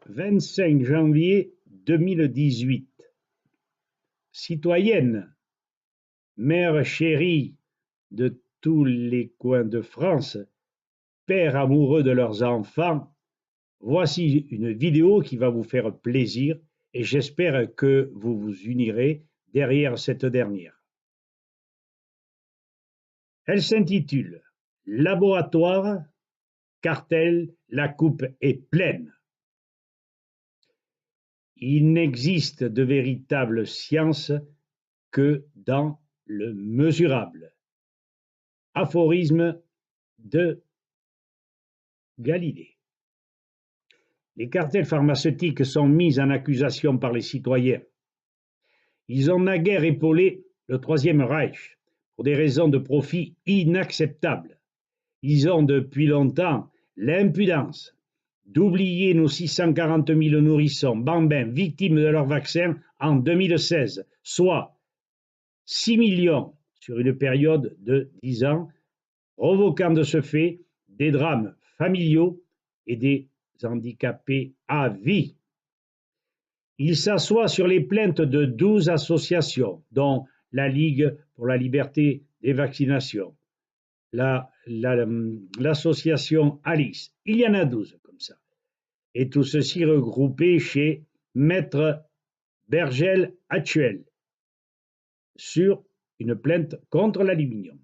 25 janvier 2018. Citoyenne, mère chérie de tous les coins de France, pères amoureux de leurs enfants, voici une vidéo qui va vous faire plaisir et j'espère que vous vous unirez derrière cette dernière. Elle s'intitule « Laboratoire, cartel, la coupe est pleine ». Il n'existe de véritable science que dans le mesurable. Aphorisme de Galilée. Les cartels pharmaceutiques sont mis en accusation par les citoyens. Ils ont naguère épaulé le Troisième Reich pour des raisons de profit inacceptables. Ils ont depuis longtemps l'impudence d'oublier nos 640 000 nourrissons bambins victimes de leur vaccin en 2016, soit 6 millions sur une période de 10 ans, provoquant de ce fait des drames familiaux et des handicapés à vie. Il s'assoit sur les plaintes de 12 associations, dont la Ligue pour la liberté des vaccinations, l'association Alice. Il y en a 12 comme ça. Et tout ceci regroupé chez Maître Bergel Actuel sur une plainte contre l'aluminium.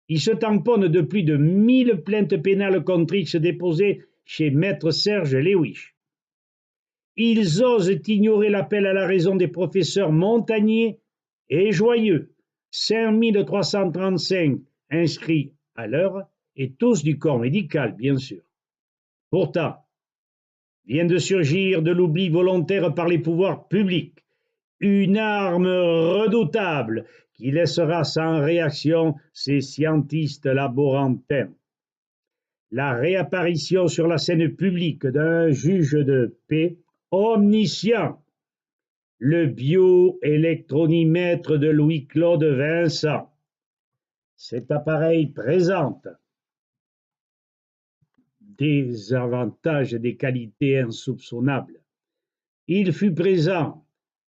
Il se tamponne de plus de 1000 plaintes pénales contre X déposées chez Maître Serge Lewis. Ils osent ignorer l'appel à la raison des professeurs Montagnier et Joyeux, 5335 inscrits à l'heure, et tous du corps médical, bien sûr. Pourtant, vient de surgir de l'oubli volontaire par les pouvoirs publics, une arme redoutable qui laissera sans réaction ces scientistes laborantins. La réapparition sur la scène publique d'un juge de paix omniscient, le bioélectronimètre de Louis-Claude Vincent. Cet appareil présente des avantages et des qualités insoupçonnables. Il fut présent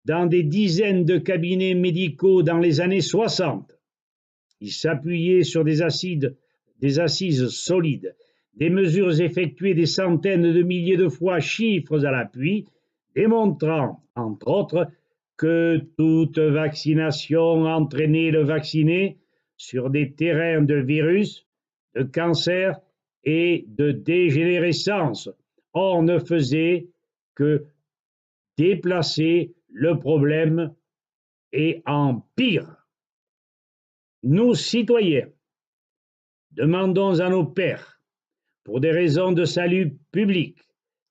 dans des dizaines de cabinets médicaux dans les années 60. Il s'appuyait sur des assises solides, des mesures effectuées des centaines de milliers de fois, chiffres à l'appui, démontrant, entre autres, que toute vaccination entraînait le vacciné sur des terrains de virus, de cancer et de dégénérescence. On ne faisait que déplacer le problème et en pire. Nous, citoyens, demandons à nos pairs, pour des raisons de salut public,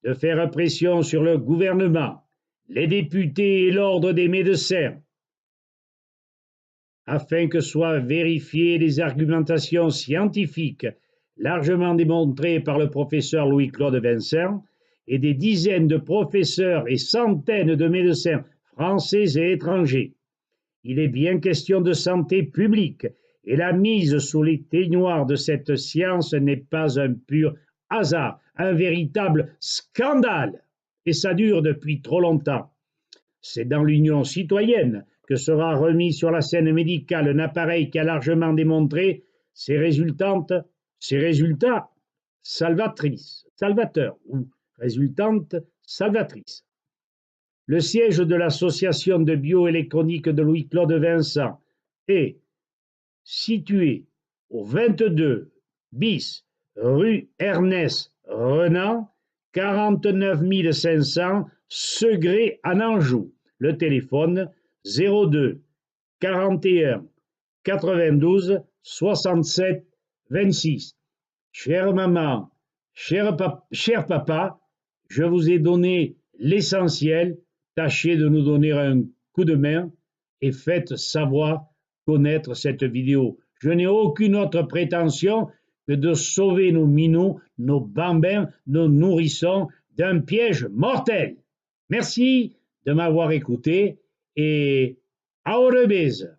de faire pression sur le gouvernement, les députés et l'ordre des médecins, afin que soient vérifiées les argumentations scientifiques largement démontrées par le professeur Louis-Claude Vincent et des dizaines de professeurs et centaines de médecins français et étrangers. Il est bien question de santé publique et la mise sous les teignoirs de cette science n'est pas un pur hasard, un véritable scandale. Et ça dure depuis trop longtemps. C'est dans l'Union citoyenne que sera remis sur la scène médicale un appareil qui a largement démontré ses résultats salvateurs ou résultantes salvatrices. Le siège de l'association de bioélectronique de Louis-Claude Vincent est situé au 22 bis rue Ernest Renan, 49 500 Segré à Anjou. Le téléphone 02 41 92 67 26. Chère maman, cher papa, je vous ai donné l'essentiel. Tâchez de nous donner un coup de main et faites savoir, connaître cette vidéo. Je n'ai aucune autre prétention que de sauver nos minots, nos bambins, nos nourrissons d'un piège mortel. Merci de m'avoir écouté et au revoir.